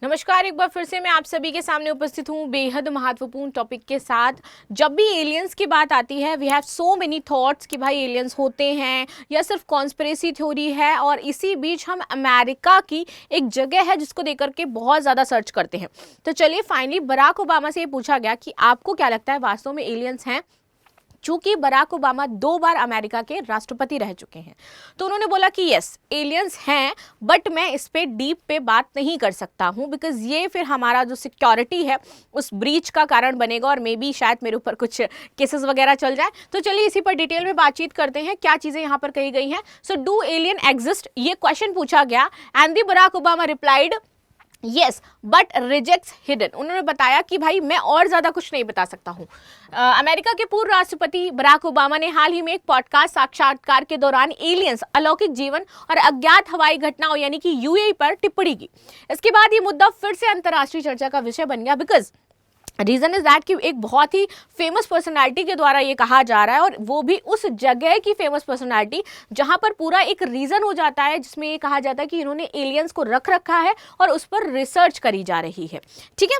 नमस्कार, एक बार फिर से मैं आप सभी के सामने उपस्थित हूँ बेहद महत्वपूर्ण टॉपिक के साथ। जब भी एलियंस की बात आती है we have so many thoughts कि भाई एलियंस होते हैं या सिर्फ कॉन्स्पिरेसी थ्योरी है, और इसी बीच हम अमेरिका की एक जगह है जिसको देकर के बहुत ज़्यादा सर्च करते हैं। तो चलिए फाइनली बराक ओबामा से ये पूछा गया कि आपको क्या लगता है वास्तव में एलियंस हैं। चूंकि बराक ओबामा 2 बार अमेरिका के राष्ट्रपति रह चुके हैं तो उन्होंने बोला कि यस एलियंस हैं, बट मैं इस पे डीप पे बात नहीं कर सकता हूं बिकॉज ये फिर हमारा जो सिक्योरिटी है उस ब्रीच का कारण बनेगा और मे बी शायद मेरे ऊपर कुछ केसेस वगैरह चल जाए। तो चलिए इसी पर डिटेल में बातचीत करते हैं क्या चीजें यहाँ पर कही गई हैं। सो डू एलियन एग्जिस्ट, ये क्वेश्चन पूछा गया and the Barack Obama replied yes but rejects hidden. उन्होंने बताया कि भाई मैं और ज्यादा कुछ नहीं बता सकता हूं। अमेरिका के पूर्व राष्ट्रपति बराक ओबामा ने हाल ही में एक पॉडकास्ट साक्षात्कार के दौरान एलियंस, अलौकिक जीवन और अज्ञात हवाई घटनाओं यानी कि यूएई पर टिप्पणी की। इसके बाद ये मुद्दा फिर से अंतर्राष्ट्रीय चर्चा का विषय बन गया बिकॉज रीजन इज दैट कि एक बहुत ही फेमस पर्सनालिटी के द्वारा ये कहा जा रहा है, और वो भी उस जगह की फेमस पर्सनालिटी जहां पर पूरा एक रीजन हो जाता है जिसमें ये कहा जाता है कि इन्होंने एलियंस को रख रखा है और उस पर रिसर्च करी जा रही है। ठीक है,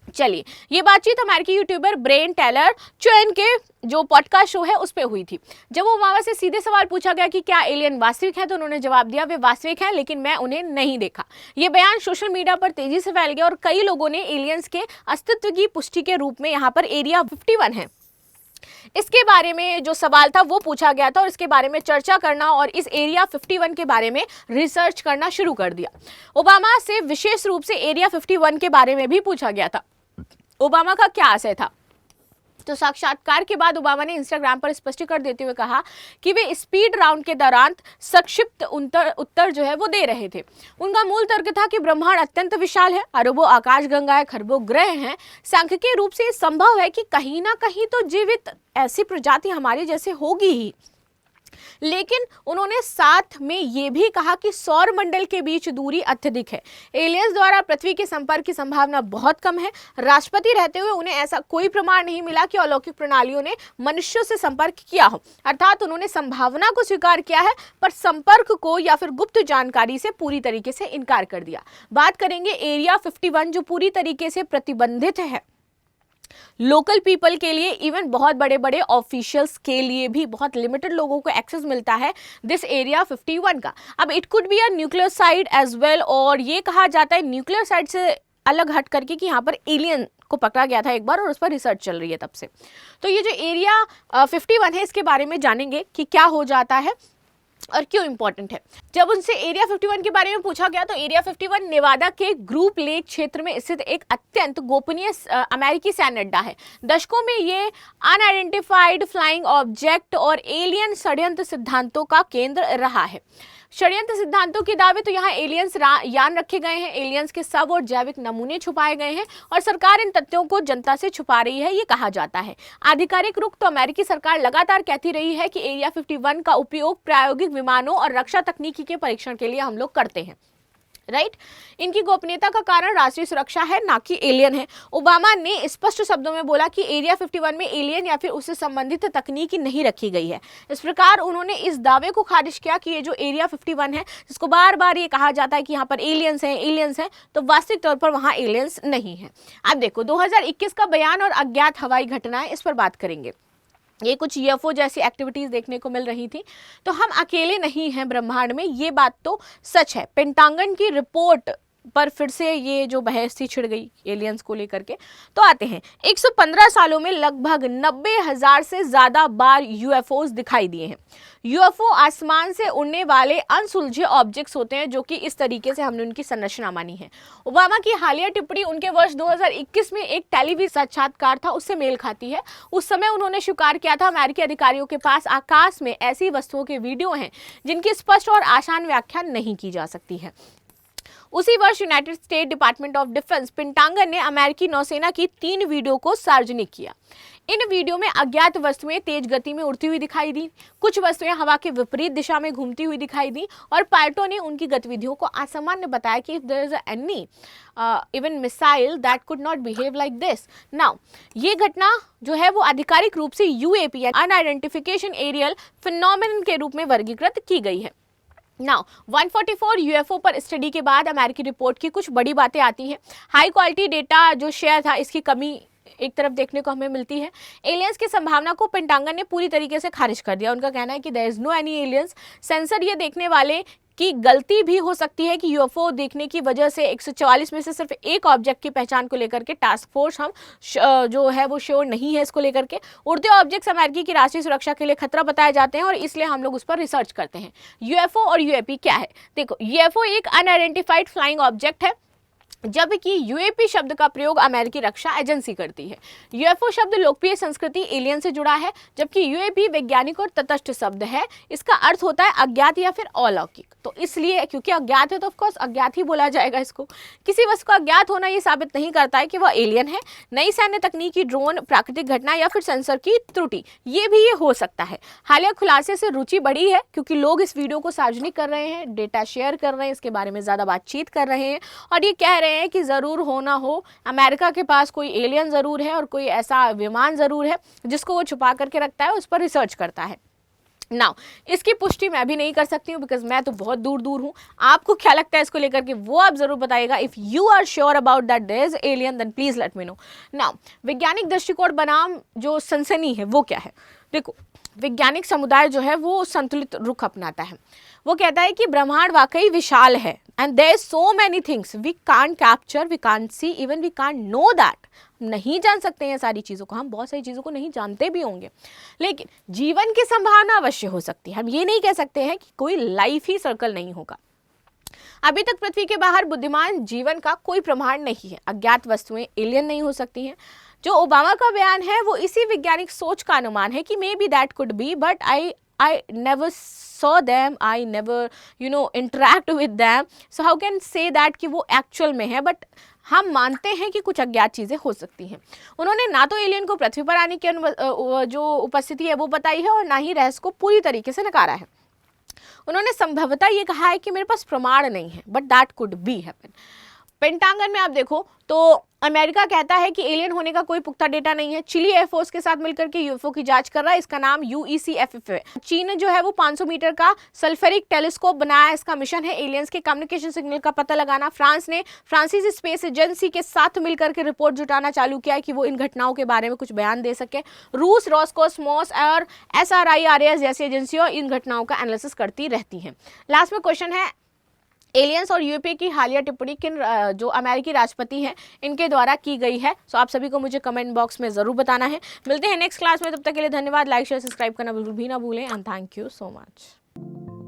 चलिए ये बातचीत अमेरिकी यूट्यूबर ब्रेन टेलर चैन के जो पॉडकास्ट शो है उस पे हुई थी। जब ओबामा से सीधे सवाल पूछा गया कि क्या एलियन वास्तविक है तो उन्होंने जवाब दिया वे वास्तविक हैं लेकिन मैं उन्हें नहीं देखा। ये बयान सोशल मीडिया पर तेजी से फैल गया और कई लोगों ने एलियंस के अस्तित्व की पुष्टि के रूप में यहाँ पर एरिया 51 है इसके बारे में जो सवाल था वो पूछा गया था और इसके बारे में चर्चा करना और इस एरिया 51 के बारे में रिसर्च करना शुरू कर दिया। ओबामा से विशेष रूप से एरिया 51 के बारे में भी पूछा गया था ओबामा का क्या आशय था। तो साक्षात्कार के बाद ओबामा ने इंस्टाग्राम पर स्पष्टीकरण देते हुए कहा कि वे स्पीड राउंड के दौरान संक्षिप्त उत्तर जो है वो दे रहे थे। उनका मूल तर्क था कि ब्रह्मांड अत्यंत विशाल है, अरबों आकाशगंगाएं, खरबों ग्रह हैं। सांख्यिकीय रूप से संभव है कि कहीं ना कहीं तो जीवित ऐसी प्रजाति हमारे जैसे होगी ही, लेकिन उन्होंने साथ में ये भी कहा कि सौर मंडल के बीच दूरी अत्यधिक है। एलियंस द्वारा पृथ्वी के संपर्क की संभावना बहुत कम है। राष्ट्रपति रहते हुए उन्हें ऐसा कोई प्रमाण नहीं मिला कि अलौकिक प्रणालियों ने मनुष्यों से संपर्क किया हो, अर्थात उन्होंने संभावना को स्वीकार किया है पर संपर्क को या फिर गुप्त जानकारी से पूरी तरीके से इनकार कर दिया। बात करेंगे एरिया 51 जो पूरी तरीके से प्रतिबंधित है लोकल पीपल के लिए, इवन बहुत बड़े बड़े ऑफिशियल्स के लिए भी बहुत लिमिटेड लोगों को एक्सेस मिलता है दिस एरिया 51 का। अब it could be a nuclear site as well, और ये कहा जाता है न्यूक्लियर साइट से अलग हट करके कि यहाँ पर एलियन को पकड़ा गया था एक बार और उस पर रिसर्च चल रही है तब से। तो ये जो एरिया 51 है इसके बारे में जानेंगे कि क्या हो जाता है और क्यों इंपॉर्टेंट है। जब उनसे एरिया 51 के बारे में पूछा गया तो एरिया 51 नेवादा के ग्रुप लेक क्षेत्र में स्थित एक अत्यंत गोपनीय अमेरिकी सैन्य अड्डा है। दशकों में ये अनआइडेंटिफाइड फ्लाइंग ऑब्जेक्ट और एलियन षड्यंत्र सिद्धांतों का केंद्र रहा है। षड्यंत्र सिद्धांतों के दावे तो यहाँ एलियंस यान रखे गए हैं, एलियंस के शव और जैविक नमूने छुपाए गए हैं और सरकार इन तथ्यों को जनता से छुपा रही है, ये कहा जाता है। आधिकारिक रुख तो अमेरिकी सरकार लगातार कहती रही है कि एरिया 51 का उपयोग प्रायोगिक विमानों और रक्षा तकनीकी के परीक्षण के लिए हम लोग करते हैं, राइट। इनकी गोपनीयता का कारण राष्ट्रीय सुरक्षा है, ना कि एलियन है। ओबामा ने स्पष्ट शब्दों में बोला कि एरिया 51 में एलियन या फिर उससे संबंधित तकनीकी नहीं रखी गई है। इस प्रकार उन्होंने इस दावे को खारिज किया कि ये जो एरिया 51 है जिसको बार बार ये कहा जाता है कि यहाँ पर एलियंस हैं, तो वास्तविक तौर पर वहाँ एलियंस नहीं है। अब देखो 2021 का बयान और अज्ञात हवाई घटनाएं, इस पर बात करेंगे। ये कुछ यूएफओ जैसी एक्टिविटीज देखने को मिल रही थी, तो हम अकेले नहीं हैं ब्रह्मांड में, ये बात तो सच है। पेंटागन की रिपोर्ट पर फिर से ये जो बहस थी छिड़ गई एलियंस को लेकर के। तो आते हैं 115 सालों में लगभग 90,000 से ज्यादा बार यूएफओस दिखाई दिए हैं। यूएफओ आसमान से उड़ने वाले अनसुलझे ऑब्जेक्ट्स होते हैं जो कि इस तरीके से हमने उनकी संरचना मानी है। ओबामा की हालिया टिप्पणी उनके वर्ष 2021 में एक टेलीविजन साक्षात्कार था उससे मेल खाती है। उस समय उन्होंने स्वीकार किया था अमेरिकी अधिकारियों के पास आकाश में ऐसी वस्तुओं के वीडियो हैं जिनकी स्पष्ट और आसान व्याख्या नहीं की जा सकती है। उसी वर्ष United state department of defence pentagon ने अमेरिकी नौसेना की 3 वीडियो को सार्वजनिक किया। इन वीडियो में अज्ञात वस्तुएं तेज गति में उड़ती हुई दिखाई दी, कुछ वस्तुएं हवा के विपरीत दिशा में घूमती हुई दिखाई दी और पायलटों ने उनकी गतिविधियों को असामान्य बताया कि if there is any even missile that could not behave like this. Now ये घटना जो है वो आधिकारिक रूप से यूएपी अनआइडेंटिफिकेशन एरियल फिनोमेनन के रूप में वर्गीकृत की गई है। नाउ 144 यूएफओ पर स्टडी के बाद अमेरिकी रिपोर्ट की कुछ बड़ी बातें आती हैं। हाई क्वालिटी डेटा जो शेयर था, इसकी कमी एक तरफ देखने को हमें मिलती है। एलियंस की संभावना को पेंटागन ने पूरी तरीके से खारिज कर दिया। उनका कहना है कि there is no any aliens. Sensor ये देखने वाले की गलती भी हो सकती है कि यूएफओ देखने की वजह से 144 में से सिर्फ एक ऑब्जेक्ट की पहचान को लेकर के टास्क फोर्स हम जो है वो श्योर नहीं है इसको लेकर के। उड़ते ऑब्जेक्ट्स अमेरिकी की राष्ट्रीय सुरक्षा के लिए खतरा बताए जाते हैं और इसलिए हम लोग उस पर रिसर्च करते हैं। यूएफओ और यूएपी क्या है? देखो, यूएफओ एक अनआइडेंटिफाइड फ्लाइंग ऑब्जेक्ट है, जबकि यूएपी शब्द का प्रयोग अमेरिकी रक्षा एजेंसी करती है। यूएफओ शब्द लोकप्रिय संस्कृति एलियन से जुड़ा है, जबकि यूएपी वैज्ञानिक और तटस्थ शब्द है। इसका अर्थ होता है अज्ञात या फिर अलौकिक। तो इसलिए क्योंकि अज्ञात है तो ऑफकोर्स अज्ञात ही बोला जाएगा इसको। किसी वस्तु का अज्ञात होना ये साबित नहीं करता है कि वह एलियन है। नई सैन्य तकनीकी, ड्रोन, प्राकृतिक घटना या फिर सेंसर की त्रुटि, ये भी ये हो सकता है। हालिया खुलासे से रुचि बढ़ी है क्योंकि लोग इस वीडियो को सार्वजनिक कर रहे हैं, डेटा शेयर कर रहे हैं, इसके बारे में ज़्यादा बातचीत कर रहे हैं और ये कह रहे हैं कि ज़रूर हो ना हो अमेरिका के पास कोई एलियन ज़रूर है और कोई ऐसा विमान ज़रूर है जिसको वो छुपा करके रखता है, उस पर रिसर्च करता है। नाउ इसकी पुष्टि मैं भी नहीं कर सकती हूँ बिकॉज मैं तो बहुत दूर दूर हूँ। आपको क्या लगता है इसको लेकर के, वो आप जरूर बताइएगा। If you are sure about that there is alien then please let me know. Now वैज्ञानिक दृष्टिकोण बनाम जो सनसनी है वो क्या है? देखो, वैज्ञानिक समुदाय जो है वो संतुलित रुख अपनाता है। वो कहता है कि ब्रह्मांड वाकई विशाल है and there is so many things we can't capture, we can't see, even we can't know that. नहीं जान सकते हैं सारी चीज़ों को, हम बहुत सारी चीज़ों को नहीं जानते भी होंगे, लेकिन जीवन की संभावना अवश्य हो सकती है। हम ये नहीं कह सकते हैं कि कोई लाइफ ही सर्कल नहीं होगा। अभी तक पृथ्वी के बाहर बुद्धिमान जीवन का कोई प्रमाण नहीं है। अज्ञात वस्तुएं एलियन नहीं हो सकती हैं। जो ओबामा का बयान है वो इसी वैज्ञानिक सोच का अनुमान है कि may be that could be, but I never saw them, I never interact with them, so how can say that कि वो एक्चुअल में है, बट हम मानते हैं कि कुछ अज्ञात चीज़ें हो सकती हैं। उन्होंने ना तो एलियन को पृथ्वी पर आने की जो उपस्थिति है वो बताई है और ना ही रहस्य को पूरी तरीके से नकारा है। उन्होंने संभवतः ये कहा है कि मेरे पास प्रमाण नहीं है, but that could be happen. Pentagon में आप देखो तो अमेरिका कहता है कि एलियन होने का कोई पुख्ता डेटा नहीं है। चिली एयरफोर्स के साथ मिलकर के यूएफओ की जांच कर रहा है। इसका नाम UECFF है। चीन जो है वो 500 मीटर का सल्फ्यूरिक टेलीस्कोप बनाया। इसका मिशन है एलियंस के कम्युनिकेशन सिग्नल का पता लगाना। फ्रांस ने फ्रांसीसी स्पेस एजेंसी के साथ मिलकर के रिपोर्ट जुटाना चालू किया है कि वो इन घटनाओं के बारे में कुछ बयान दे सके। रूस, रॉसकॉस्मोस और SRIRS जैसी एजेंसियों इन घटनाओं का एनालिसिस करती रहती हैं। लास्ट में क्वेश्चन है, एलियंस और यूएपी की हालिया टिप्पणी किन जो अमेरिकी राष्ट्रपति हैं इनके द्वारा की गई है? सो आप सभी को मुझे कमेंट बॉक्स में ज़रूर बताना है। मिलते हैं नेक्स्ट क्लास में, तब तक के लिए धन्यवाद। लाइक शेयर सब्सक्राइब करना बिल्कुल भी ना भूलें and thank you so much.